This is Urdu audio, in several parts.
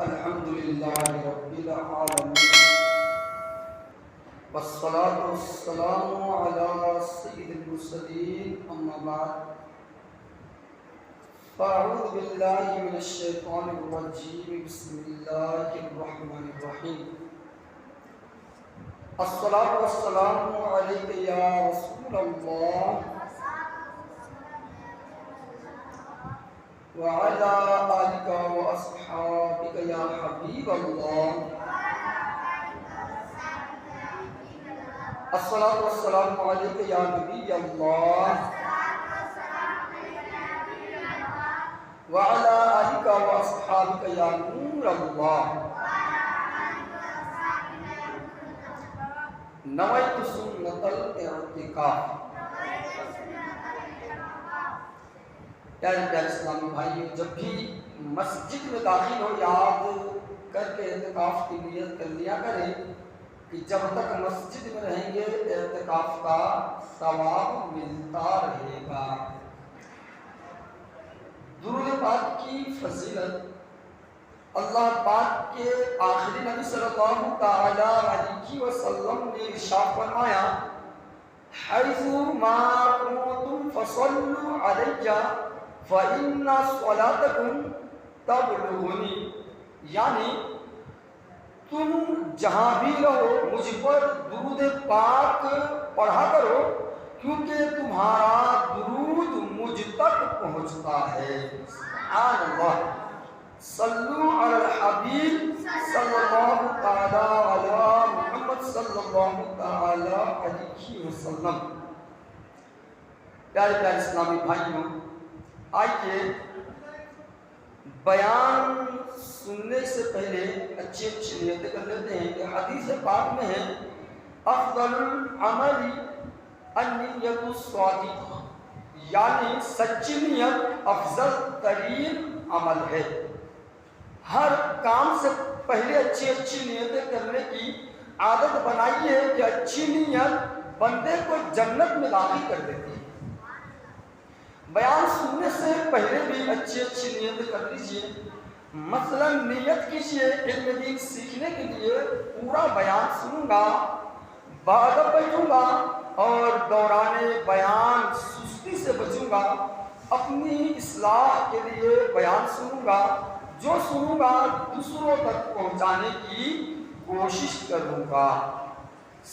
الحمد لله رب العالمين والصلاة والسلام على سيد المرسلين أما بعد فأعوذ بالله من الشيطان الرجيم بسم الله الرحمن الرحيم الصلاة والسلام عليك يا رسول الله وعلى آلك وأصحابك يا حبيب الله الصلاة والسلام عليك يا نبي الله وعلى آلك وأصحابك يا نور الله نويت سنة الاعتكاف. پیارے اسلامی بھائیوں، جب بھی مسجد میں داخل ہو یاد کر کے اعتکاف کی نیت کر لیا کریں کہ جب تک مسجد میں رہیں گے اعتکاف کا ثواب ملتا رہے گا. درود پاک کی فضیلت اللہ پاک کے آخری نبی صلی اللہ تعالی علیہ وسلم نے ارشاد فرمایا حیث ما کنتم فصلوا علیہ فَإِنَّ صَلَاتَكُمْ تَبْلُغُنِي، یعنی تم جہاں بھی رہو مجھ پر درود پاک پڑھا کرو کیونکہ تمہارا درود مجھ تک پہنچتا ہے. سبحان اللہ. صلو علی الحبیب صلی اللہ تعالی علی محمد صلی اللہ تعالی علیہ وسلم. پیارے اسلامی بھائیوں، آئیے بیان سننے سے پہلے اچھی نیتیں کر لیتے ہیں کہ حدیث پاک میں ہے افضل العمل النیت الصادقہ، یعنی سچی نیت افضل ترین عمل ہے. ہر کام سے پہلے اچھی نیتیں کرنے کی عادت بنائیے کہ اچھی نیت بندے کو جنت میں داخل کر دیتی ہے. بیان سننے سے پہلے بھی اچھی نیت کر لیجئے. مثلا نیت کیجئے علم دین سیکھنے کے لیے پورا بیان سنوں گا، بعد بیٹھوں گا اور دوران بیان سستی سے بچوں گا، اپنی اصلاح کے لیے بیان سنوں گا، جو سنوں گا دوسروں تک پہنچانے کی کوشش کروں گا.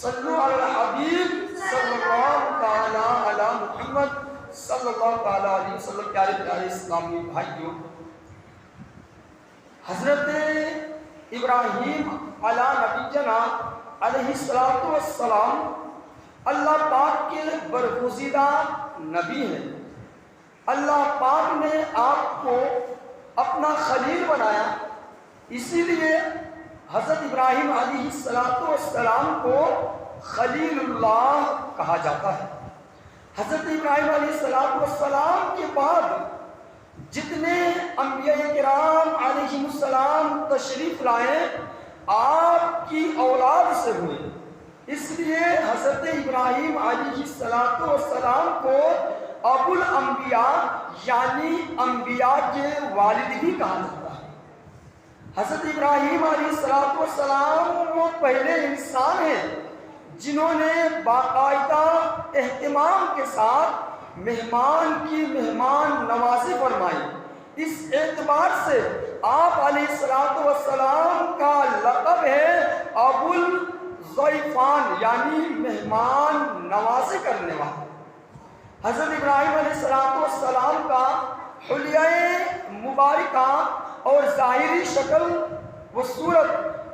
صلو علی الحبیب صلی اللہ تعالی علی محمد صلی اللہ تعالی علیہ وسلم. پیارے اسلامی بھائیوں، حضرت ابراہیم علی نبینا علیہ السلام اللہ پاک کے برگزیدہ نبی ہیں. اللہ پاک نے آپ کو اپنا خلیل بنایا، اسی لیے حضرت ابراہیم علیہ السلام کو خلیل اللہ کہا جاتا ہے. حضرت ابراہیم علیہ السلام کے بعد جتنے انبیاء کرام علیہ السلام تشریف لائے آپ کی اولاد سے ہوئے، اس لیے حضرت ابراہیم علیہ السلام کو ابو الانبیاء یعنی انبیاء کے والد بھی کہا جاتا ہے. حضرت ابراہیم علیہ السلام وہ پہلے انسان ہیں جنہوں نے باقاعدہ اہتمام کے ساتھ مہمان کی مہمان نوازی فرمائی. اس اعتبار سے آپ علیہ السلام کا لقب ہے ابو الضیفان یعنی مہمان نوازی کرنے والا. حضرت ابراہیم علیہ السلام کا حلیہ مبارکہ اور ظاہری شکل و صورت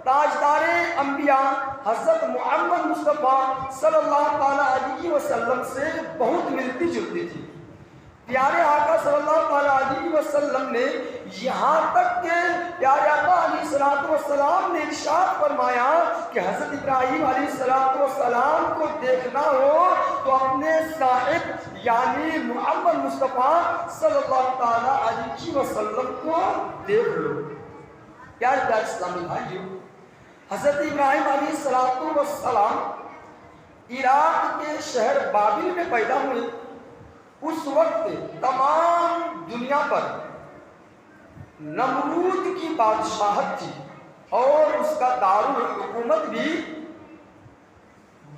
تاجدار انبیاء حضرت محمد مصطفیٰ صلی اللہ تعالی علیہ وسلم سے بہت ملتی جلتی تھی. پیارے آقا صلی اللہ تعالی علیہ وسلم نے یہاں تک کہ پیارے آقا علیہ السلام نے ارشاد فرمایا کہ حضرت ابراہیم علیہ السلام کو دیکھنا ہو تو اپنے صاحب یعنی محمد مصطفیٰ صلی اللہ تعالی علیہ وسلم کو دیکھ لو. پیارے اسلامی بھائیوں، حضرت ابراہیم علیہ السلام عراق کے شہر بابل میں پیدا ہوئے. اس وقت تمام دنیا پر نمرود کی بادشاہت تھی اور اس کا دارالحکومت بھی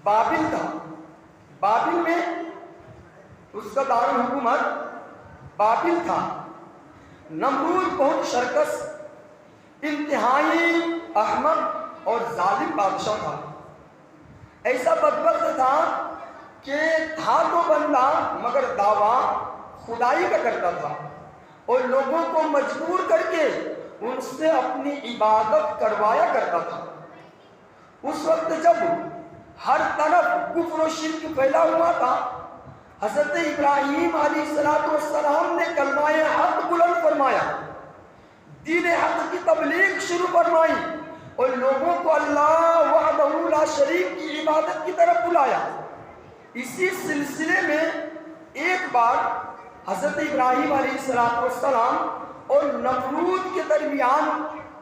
بابل تھا۔ بابل میں اس کا دارالحکومت بابل تھا۔ نمرود بہت شرکس، انتہائی احمق اور ظالم بادشاہ تھا۔ ایسا بدبخت تھا کہ تھا تو بندہ مگر دعویٰ خدائی کا کرتا تھا اور لوگوں کو مجبور کر کے ان سے اپنی عبادت کروایا کرتا تھا۔ اس وقت جب ہر طرف کفر و شرک پھیلا ہوا تھا، حضرت ابراہیم علیہ السلام نے کلمہ حق بلند فرمایا، دین حق کی تبلیغ شروع فرمائی اور لوگوں کو اللہ وحدہ لا شریک کی عبادت کی طرف بلایا۔ اسی سلسلے میں ایک بار حضرت ابراہیم علیہ السلام اور نمرود کے درمیان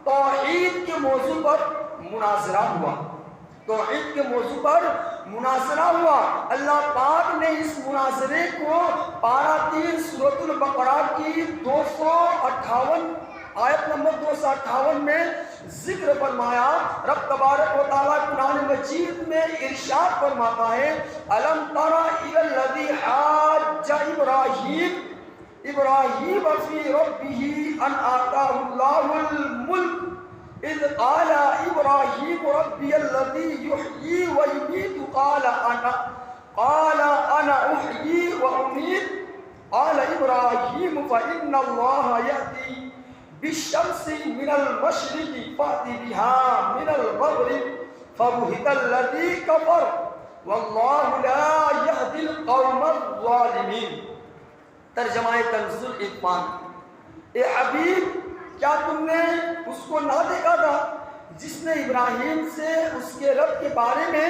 توحید کے موضوع پر مناظرہ ہوا۔ توحید کے موضوع پر مناظرہ ہوا۔ اللہ پاک نے اس مناظرے کو پارہ 3 سورۃ البقرہ کی 258 آیت نمبر 258 میں ذکر فرمایا۔ رب تبارک و تعالیٰ قرآن مجید میں ارشاد فرماتا ہے، الم تر الی الذی حاج ابراہیم فی ربہ ان آتاہ اللہ الملک اذ قال ابراہیم ربی الذی یحیی و یمیت قال انا احیی و امیت قال ابراہیم فإن اللہ یأتی بالشمس من المشرق فأت بها من المغرب فبہت الذی کفر واللہ لا یہدی القوم الظالمین۔ ترجمہ کنز الایمان۔ اے حبیب، کیا تم نے اس کو نہ دیکھا تھا جس نے ابراہیم سے اس کے رب کے بارے میں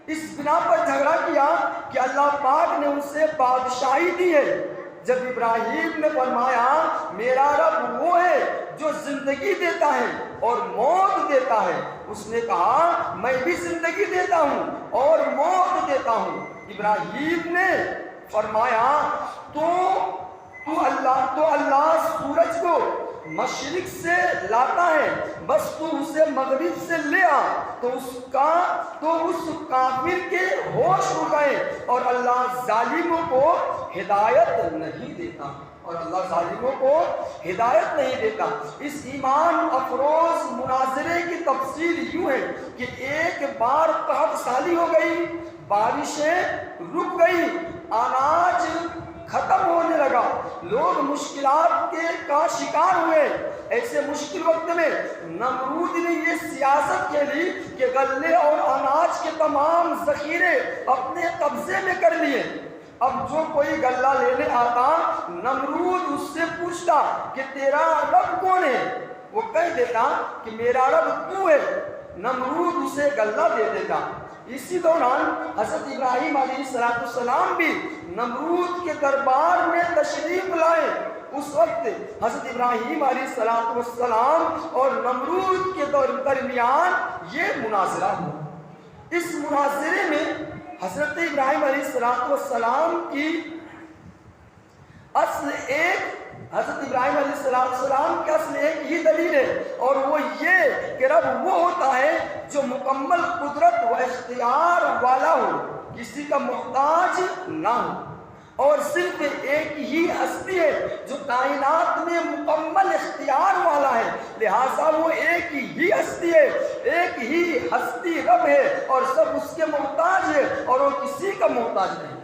اس بنا پر جھگڑا کیا کہ اللہ پاک نے اسے بادشاہی دی ہے؟ جب ابراہیم نے فرمایا میرا رب وہ ہے جو زندگی دیتا ہے اور موت دیتا ہے، اس نے کہا میں بھی زندگی دیتا ہوں اور موت دیتا ہوں۔ ابراہیم نے فرمایا تو اللہ سورج کو مشرق سے لاتا ہے، بس تو اسے مغرب سے لے آ۔ تو اس کافر کے ہوش اڑ گئے اور اللہ ظالموں کو ہدایت نہیں دیتا، اس ایمان افروز مناظرے کی تفصیل یوں ہے کہ ایک بار قحط سالی ہو گئی، بارشیں رک گئی، اناج ختم ہونے لگا، لوگ مشکلات کا شکار ہوئے۔ ایسے مشکل وقت میں نمرود نے یہ سیاست کھیلی کہ غلے اور اناج کے تمام ذخیرے اپنے قبضے میں کر لیے۔ اب جو کوئی غلہ لینے آتا، نمرود اس سے پوچھتا کہ تیرا رب کون ہے؟ وہ کہہ دیتا کہ میرا رب تو ہے۔ نمرود اسے غلہ دے دیتا۔ اسی دوران حضرت ابراہیم علیہ السلام بھی نمرود کے دربار میں تشریف لائے۔ اس وقت حضرت ابراہیم علیہ السلام اور نمرود کے درمیان یہ مناظرہ ہوا۔ اس مناظرے میں حضرت ابراہیم علیہ السلام کی حضرت ابراہیم علیہ السلام کی اصل ایک ہی دلیل ہے، اور وہ یہ کہ رب وہ ہوتا ہے جو مکمل قدرت و اختیار والا ہو، کسی کا محتاج نہ ہو، اور صرف ایک ہی ہستی ہے جو کائنات میں مکمل اختیار والا ہے، لہٰذا وہ ایک ہی ہستی ہے، ایک ہی ہستی رب ہے اور سب اس کے محتاج ہے اور وہ کسی کا محتاج نہیں۔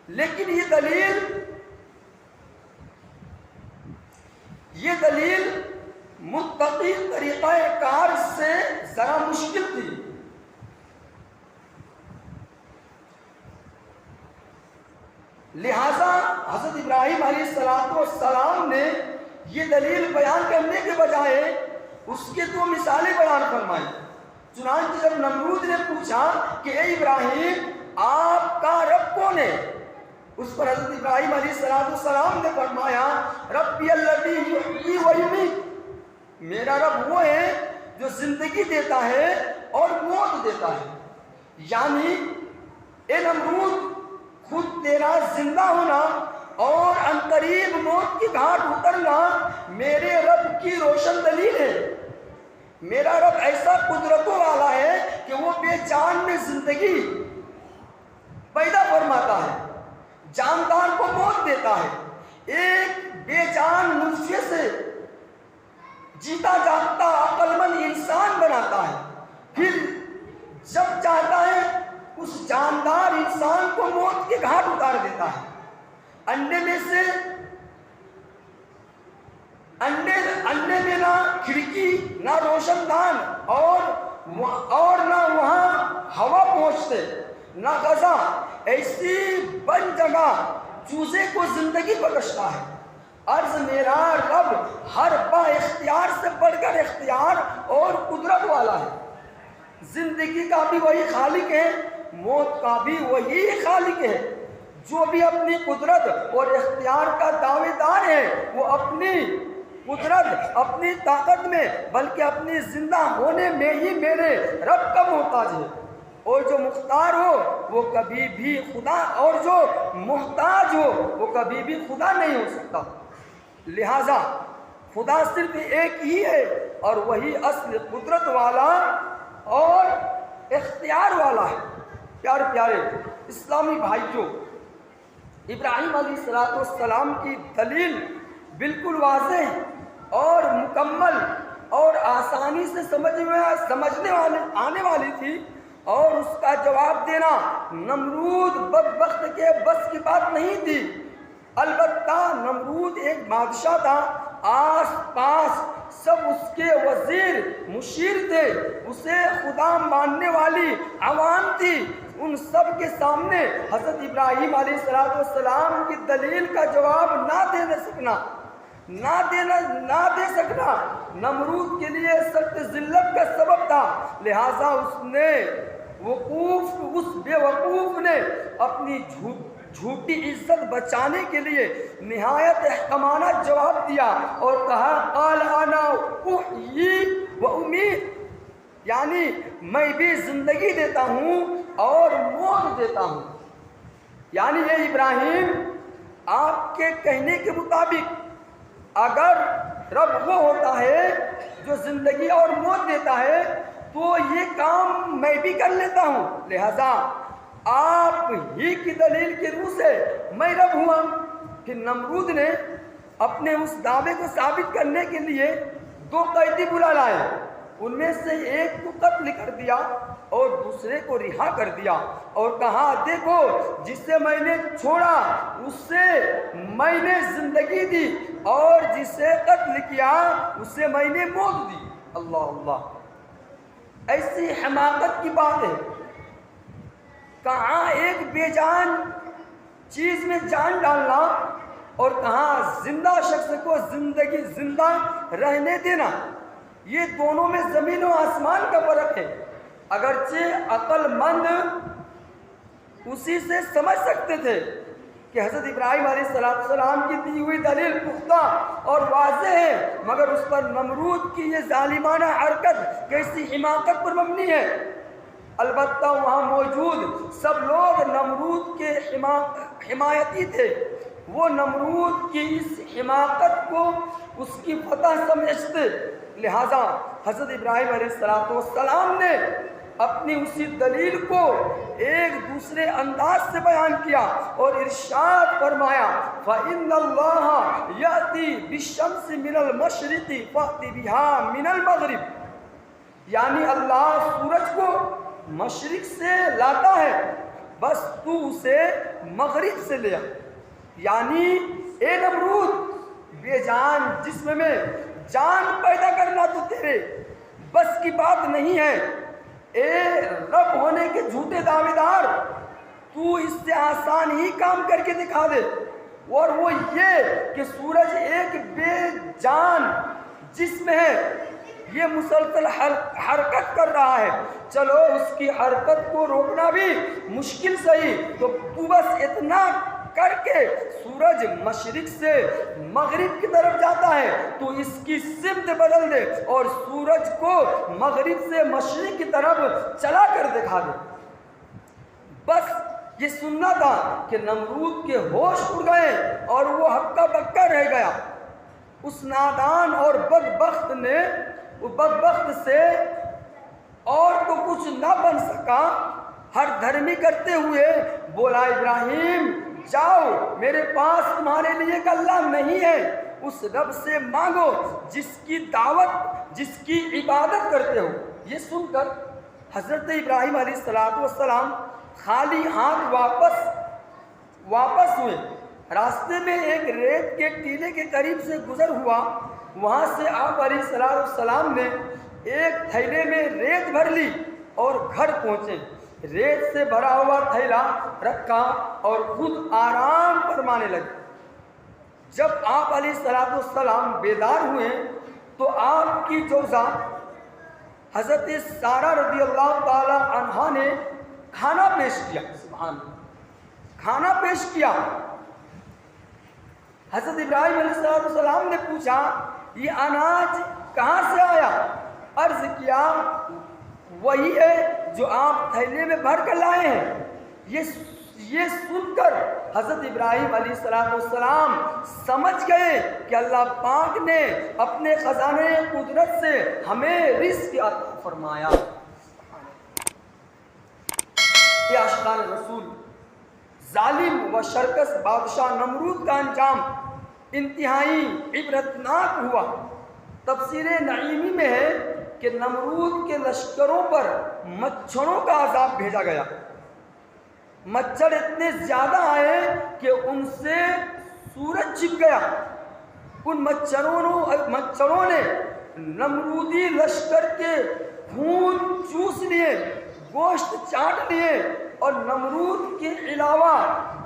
لیکن یہ دلیل متقی طریقہ کار سے ذرا مشکل تھی۔ لہذا حضرت ابراہیم علیہ السلام نے یہ دلیل بیان کرنے کے بجائے اس کے 2 مثالیں بیان فرمائی۔ چنانچہ جب نمرود نے پوچھا کہ اے ابراہیم آپ کا رب کون ہے، اس پر حضرت ابراہیم علیہ السلام نے فرمایا ربی الذی یحیی و یمیت، میرا رب وہ ہے جو زندگی دیتا ہے اور موت دیتا ہے۔ یعنی اے نمرود، خود تیرا زندہ ہونا اور عنقریب موت کی گھاٹ اترنا میرے رب کی روشن دلیل ہے۔ میرا رب ایسا قدرتوں والا ہے کہ وہ بے جان میں زندگی پیدا فرماتا ہے، جاندار کو موت دیتا ہے، ایک بے جان نطفے سے جیتا جاگتا عقل مند انسان بناتا ہے، پھر جب چاہتا ہے اس جاندار انسان کو موت کے گھاٹ اتار دیتا ہے۔ انڈے میں سے انڈے میں نہ کھڑکی نہ روشن دان اور نہ وہاں ہوا پہنچتے نہ غذا، ایسی بن جگہ چوزے کو زندگی بخشتا ہے۔ عرض میرا رب ہر با اختیار سے بڑھ کر اختیار اور قدرت والا ہے۔ زندگی کا بھی وہی خالق ہے، موت کا بھی وہی خالق ہے۔ جو بھی اپنی قدرت اور اختیار کا دعوے دار ہے وہ اپنی قدرت اپنی طاقت میں بلکہ اپنی زندہ ہونے میں ہی میرے رب کا محتاج ہے، اور جو مختار ہو وہ کبھی بھی خدا اور جو محتاج ہو وہ کبھی بھی خدا نہیں ہو سکتا۔ لہذا خدا صرف ایک ہی ہے اور وہی اصل قدرت والا اور اختیار والا ہے۔ پیارے اسلامی بھائیوں، ابراہیم علیہ السلام کی دلیل بالکل واضح اور مکمل اور آسانی سے سمجھنے آنے والی تھی، اور اس کا جواب دینا نمرود بدبخت کے بس کی بات نہیں تھی۔ البتہ نمرود ایک بادشاہ تھا، آس پاس سب اس کے وزیر مشیر تھے، اسے خدا ماننے والی عوام تھی۔ ان سب کے سامنے حضرت ابراہیم علیہ السلام کی دلیل کا جواب نہ دے سکنا نمرود کے لیے سخت ذلت کا سبب تھا۔ لہٰذا اس بے وقوف نے اپنی جھوٹی عزت بچانے کے لیے نہایت احتمانہ جواب دیا اور کہا قال انا احیی و امید، یعنی میں بھی زندگی دیتا ہوں اور موت دیتا ہوں۔ یعنی یہ ابراہیم، آپ کے کہنے کے مطابق اگر رب وہ ہوتا ہے جو زندگی اور موت دیتا ہے تو یہ کام میں بھی کر لیتا ہوں، لہذا آپ ہی کی دلیل کی روح سے میں رب ہوا۔ پھر نمرود نے اپنے اس دعوے کو ثابت کرنے کے لیے 2 قیدی بلا لائے، ان میں سے ایک کو قتل کر دیا اور دوسرے کو رہا کر دیا اور کہا دیکھو جسے میں نے چھوڑا اس سے میں نے زندگی دی اور جسے قتل کیا اسے میں نے موت دی۔ اللہ اللہ، ایسی حماقت کی بات ہے، کہاں ایک بے جان چیز میں جان ڈالنا اور کہاں زندہ شخص کو زندہ رہنے دینا، یہ دونوں میں زمین و آسمان کا فرق ہے۔ اگرچہ عقل مند اسی سے سمجھ سکتے تھے کہ حضرت ابراہیم علیہ السلام کی دی ہوئی دلیل پختہ اور واضح ہے، مگر اس پر نمرود کی یہ ظالمانہ حرکت کیسی حماقت پر مبنی ہے۔ البتہ وہاں موجود سب لوگ نمرود کے حمایتی تھے، وہ نمرود کی اس حماقت کو اس کی فتح سمجھتے، لہذا حضرت ابراہیم علیہ السلام نے اپنی اسی دلیل کو ایک دوسرے انداز سے بیان کیا اور ارشاد فرمایا فَإِنَّ اللَّهَ يَأْتِي بِالشَّمْسِ مِنَ الْمَشْرِقِ فَأْتِ بِهَا مِنَ الْمَغْرِبِ، یعنی اللہ سورج کو مشرق سے لاتا ہے، بس تو اسے مغرب سے لیا۔ یعنی اے نمرود، بے جان جسم میں جان پیدا کرنا تو تیرے بس کی بات نہیں ہے، اے رب ہونے کے جھوٹے دعوے دار، تو اس سے آسان ہی کام کر کے دکھا دے، اور وہ یہ کہ سورج ایک بے جان جسم ہے، یہ مسلسل حرکت کر رہا ہے، چلو اس کی حرکت کو روکنا بھی مشکل صحیح، تو بس اتنا کر کے سورج مشرق سے مغرب کی طرف جاتا ہے تو اس کی سمت بدل دے اور سورج کو مغرب سے مشرق کی طرف چلا کر دکھا دے، بس یہ سننا تھا کہ نمرود کے ہوش اڑ گئے اور وہ ہکا بکا رہ گیا۔ اس نادان اور بدبخت نے وہ بدبخت سے اور تو کچھ نہ بن سکا، ہر دھرمی کرتے ہوئے بولا ابراہیم جاؤ، میرے پاس تمہارے لیے ایک اللہ نہیں ہے، اس رب سے مانگو جس کی دعوت جس کی عبادت کرتے ہو۔ یہ سن کر حضرت ابراہیم علیہ السلام خالی ہاتھ واپس ہوئے۔ راستے میں ایک ریت کے ٹیلے کے قریب سے گزر ہوا، وہاں سے آپ علیہ السلام نے ایک تھیلے میں ریت بھر لی اور گھر پہنچے، ریت سے بھرا ہوا تھیلا رکھا اور خود آرام فرمانے لگے۔ جب آپ علیہ السلام بیدار ہوئے تو آپ کی جوزا حضرت سارہ رضی اللہ تعالی عنہا نے کھانا پیش کیا۔ سبحان اللہ، کھانا پیش کیا۔ حضرت ابراہیم علیہ السلام نے پوچھا یہ اناج کہاں سے آیا؟ عرض کیا وہی ہے جو آپ تھیلے میں بھر کر لائے ہیں۔ یہ سن کر حضرت ابراہیم علیہ السلام سمجھ گئے کہ اللہ پاک نے اپنے خزانے قدرت سے ہمیں رزق عطا فرمایا۔ یہ عاشقان رسول، ظالم و شرکس بادشاہ نمرود کا انجام انتہائی عبرتناک ہوا۔ تفسیر نعیمی میں ہے کہ نمرود کے لشکروں پر مچھروں کا عذاب بھیجا گیا۔ مچھر اتنے زیادہ آئے کہ ان سے سورج چھپ گیا۔ ان مچھروں نے نمرودی لشکر کے خون چوس لیے، گوشت چاٹ لیے اور نمرود کے علاوہ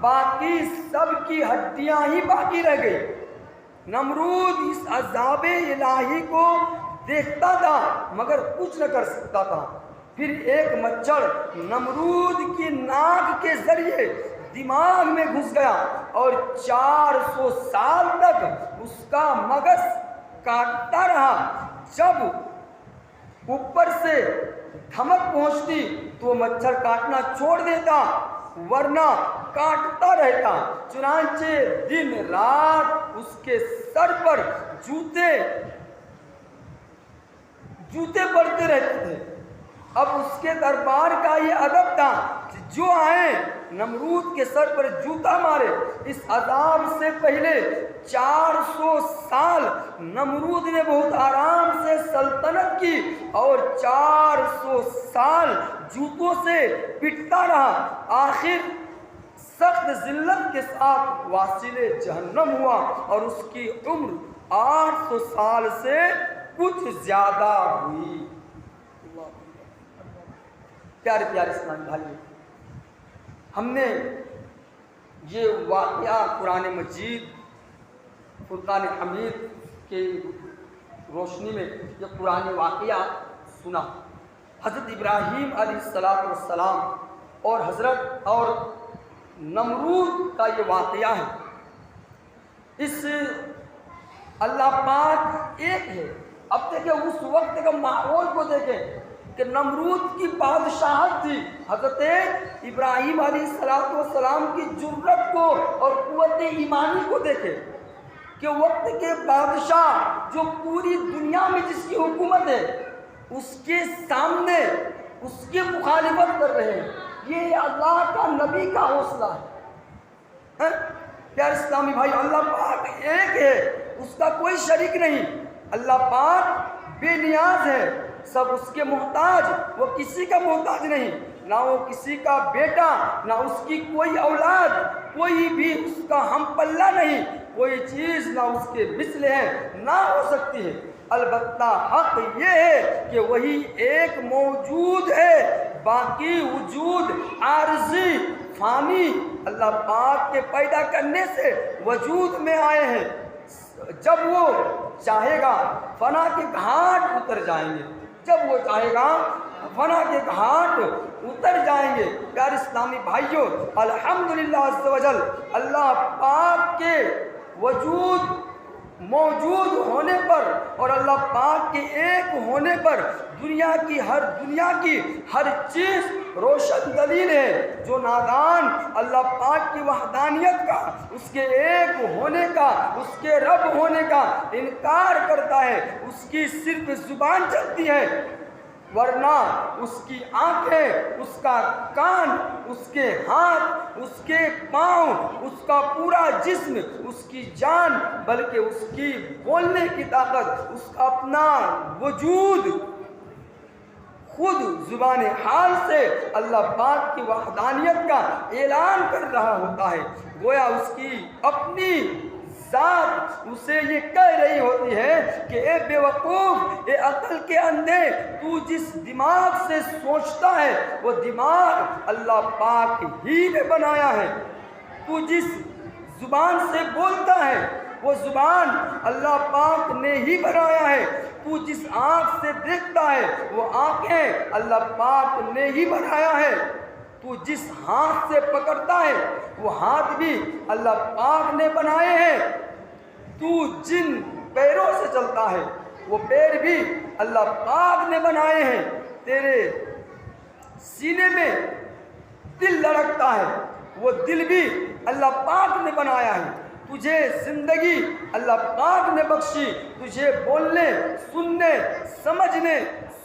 باقی سب کی ہڈیاں ہی باقی رہ گئی۔ نمرود اس عذاب الہی کو دیکھتا تھا مگر کچھ نہ کر سکتا تھا۔ پھر ایک مچھر نمرود کی ناک کے ذریعے دماغ میں گھس گیا اور 400 سال تک اس کا مغز کاٹتا رہا۔ جب اوپر سے دھمک پہنچتی تو وہ مچھر کاٹنا چھوڑ دیتا ورنہ کاٹتا رہتا۔ چنانچہ دن رات اس کے سر پر جوتے پڑتے رہتے تھے۔ اب اس کے دربار کا یہ ادب تھا کہ جو آئے نمرود کے سر پر جوتا مارے۔ اس عذاب سے پہلے 400 سال نمرود نے بہت آرام سے سلطنت کی اور 400 سال جوتوں سے پٹتا رہا۔ آخر سخت ذلت کے ساتھ واصل جہنم ہوا اور اس کی عمر 800 سال سے کچھ زیادہ ہوئی۔ پیارے پیارے اسلامی بھائیو، ہم نے یہ واقعہ قرآن مجید فرقان حمید کی روشنی میں یہ قرآن واقعہ سنا۔ حضرت ابراہیم علیہ السلام اور حضرت اور نمرود کا یہ واقعہ ہے۔ اس اللہ پاک ایک ہے۔ اب دیکھیں اس وقت کا ماحول کو دیکھیں کہ نمرود کی بادشاہت تھی، حضرت ابراہیم علیہ السلام کی جرأت کو اور قوت ایمانی کو دیکھیں کہ وقت کے بادشاہ جو پوری دنیا میں جس کی حکومت ہے اس کے سامنے اس کی مخالفت کر رہے ہیں۔ یہ اللہ کا نبی کا حوصلہ ہے۔ پیارے اسلامی بھائی، اللہ پاک ایک ہے، اس کا کوئی شریک نہیں۔ اللہ پاک بے نیاز ہے، سب اس کے محتاج، وہ کسی کا محتاج نہیں، نہ وہ کسی کا بیٹا، نہ اس کی کوئی اولاد، کوئی بھی اس کا ہم پلہ نہیں، کوئی چیز نہ اس کے مثل ہے نہ ہو سکتی ہے۔ البتہ حق یہ ہے کہ وہی ایک موجود ہے، باقی وجود عارضی فانی اللہ پاک کے پیدا کرنے سے وجود میں آئے ہیں۔ جب وہ چاہے گا فنا کے گھاٹ اتر جائیں گے، جب وہ چاہے گا فنا کے گھاٹ اتر جائیں گے۔ پیارے اسلامی بھائیوں، الحمدللہ عز و جل اللہ پاک کے وجود موجود ہونے پر اور اللہ پاک کے ایک ہونے پر دنیا کی ہر چیز روشن دلیل ہے۔ جو نادان اللہ پاک کی وحدانیت کا، اس کے ایک ہونے کا، اس کے رب ہونے کا انکار کرتا ہے، اس کی صرف زبان چلتی ہے، ورنہ اس کی آنکھیں، اس کا کان، اس کے ہاتھ، اس کے پاؤں، اس کا پورا جسم، اس کی جان، بلکہ اس کی بولنے کی طاقت، اس کا اپنا وجود خود زبان حال سے اللہ پاک کی وحدانیت کا اعلان کر رہا ہوتا ہے۔ گویا اس کی اپنی ذات اسے یہ کہہ رہی ہوتی ہے کہ اے بے وقوف، اے عقل کے اندھے، تو جس دماغ سے سوچتا ہے وہ دماغ اللہ پاک ہی نے بنایا ہے۔ تو جس زبان سے بولتا ہے وہ زبان اللہ پاک نے ہی بنایا ہے۔ تو جس آنکھ سے دیکھتا ہے وہ آنکھیں اللہ پاک نے ہی بنایا ہے۔ تو جس ہاتھ سے پکڑتا ہے وہ ہاتھ بھی اللہ پاک نے بنائے ہیں۔ تو جن پیروں سے چلتا ہے وہ پیر بھی اللہ پاک نے بنائے ہیں۔ تیرے سینے میں دل دھڑکتا ہے وہ دل بھی اللہ پاک نے بنایا ہے۔ تجھے زندگی اللہ پاک نے بخشی، تجھے بولنے، سننے، سمجھنے،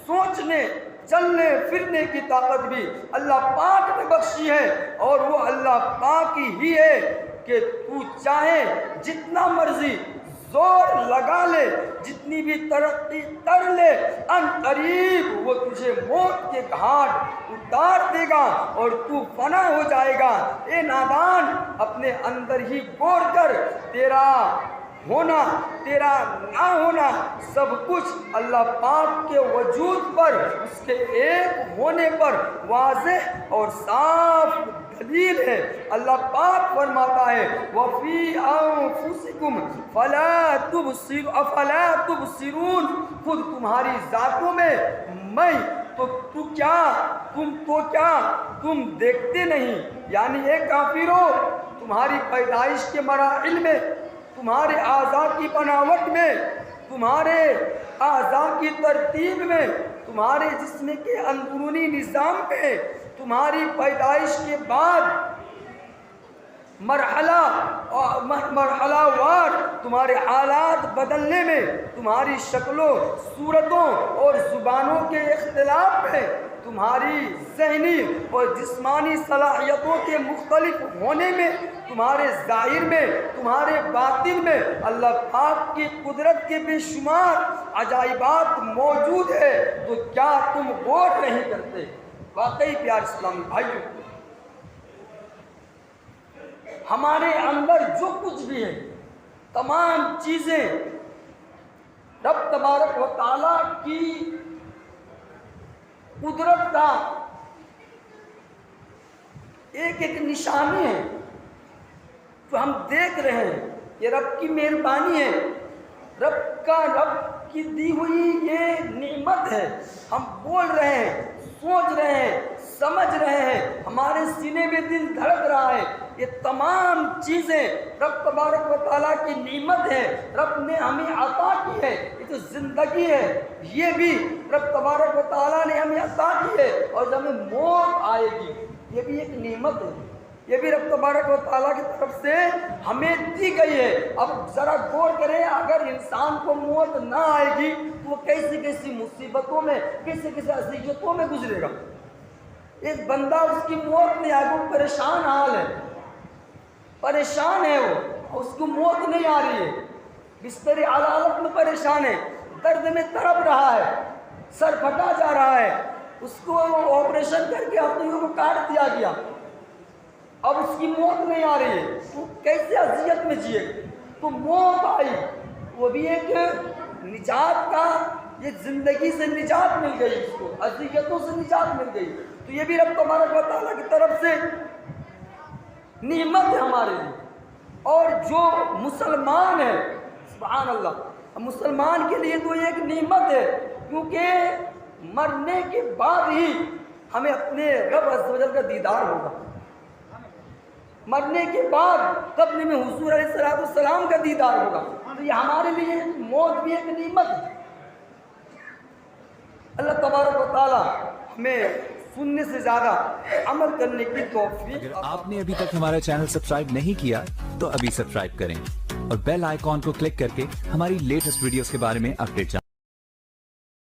سوچنے، چلنے پھرنے کی طاقت بھی اللہ پاک نے بخشی ہے، اور وہ اللہ پاک ہی ہے کہ تو چاہے جتنا مرضی زور لگا لے، جتنی بھی ترقی کر لے، ان قریب وہ تجھے موت کے گھاٹ اتار دے گا اور تو فنا ہو جائے گا۔ اے نادان، اپنے اندر ہی غور کر، تیرا ہونا، تیرا نہ ہونا، سب کچھ اللہ پاک کے وجود پر، اس کے ایک ہونے پر واضح اور صاف دلیل ہے۔ اللہ پاک فرماتا ہے وَفِي أَنفُسِكُمْ فَلَا تُبْصِرُونَ أَفَلَا تُبْصِرُونَ، خود تمہاری ذاتوں میں میں تم دیکھتے نہیں؟ یعنی اے کافرو، تمہاری پیدائش کے مراحل میں، تمہارے اعضاء کی بناوٹ میں، تمہارے اعضاء کی ترتیب میں، تمہارے جسم کے اندرونی نظام میں، تمہاری پیدائش کے بعد مرحلہ وار تمہارے حالات بدلنے میں، تمہاری شکلوں، صورتوں اور زبانوں کے اختلاف میں، تمہاری ذہنی اور جسمانی صلاحیتوں کے مختلف ہونے میں، تمہارے ظاہر میں، تمہارے باطن میں اللہ پاک کی قدرت کے بے شمار عجائبات موجود ہے، تو کیا تم غور نہیں کرتے؟ واقعی پیار اسلامی بھائیوں، ہمارے اندر جو کچھ بھی ہے، تمام چیزیں رب تبارک و تعالیٰ کی قدرت کا ایک ایک نشانی ہے جو ہم دیکھ رہے ہیں۔ یہ رب کی مہربانی ہے، رب کی دی ہوئی یہ نعمت ہے۔ ہم بول رہے ہیں، سوچ رہے ہیں، سمجھ رہے ہیں، ہمارے سینے میں دل دھڑک رہا ہے، یہ تمام چیزیں رب تبارک و تعالیٰ کی نعمت ہے، رب نے ہمیں عطا کی ہے۔ یہ جو زندگی ہے یہ بھی رب تبارک و تعالیٰ نے ہمیں عطا کی ہے، اور جب ہمیں موت آئے گی یہ بھی ایک نعمت ہے، یہ بھی رب تبارک و تعالیٰ کی طرف سے ہمیں دی گئی ہے۔ اب ذرا غور کریں، اگر انسان کو موت نہ آئے گی تو وہ کیسی کیسی مصیبتوں میں، کیسے کیسے اذیتوں میں گزرے گا۔ ایک بندہ، اس کی موت نہیں آئے، وہ پریشان حال ہے، پریشان ہے، وہ اس کو موت نہیں آ رہی ہے، بستر علالت میں پریشان ہے، درد میں تڑپ رہا ہے، سر پھٹا جا رہا ہے، اس کو آپریشن کر کے ہتھیلیوں کو کاٹ دیا گیا، اب اس کی موت نہیں آ رہی ہے، تو کیسے اذیت میں جیے؟ تو موت آئی، وہ بھی ایک نجات کا، یہ زندگی سے نجات مل گئی، اس کو اذیتوں سے نجات مل گئی، تو یہ بھی رب تبارک و تعالیٰ کی طرف سے نعمت ہے ہمارے لیے۔ اور جو مسلمان ہے، سبحان اللہ، مسلمان کے لیے تو یہ ایک نعمت ہے، کیونکہ مرنے کے بعد ہی ہمیں اپنے رب عز و جل کا دیدار ہوگا، مرنے کے بعد قبر میں حضور علیہ السلام کا دیدار ہوگا۔ تو یہ ہمارے لیے موت بھی ایک نعمت ہے۔ اللہ تبارک و تعالیٰ ہمیں سننے سے زیادہ عمل کرنے کی توفیق۔ اگر آپ نے ابھی تک ہمارا چینل سبسکرائب نہیں کیا تو ابھی سبسکرائب کریں اور بیل آئیکن کو کلک کر کے ہماری لیٹسٹ ویڈیوز کے بارے میں اپڈیٹ جانیں۔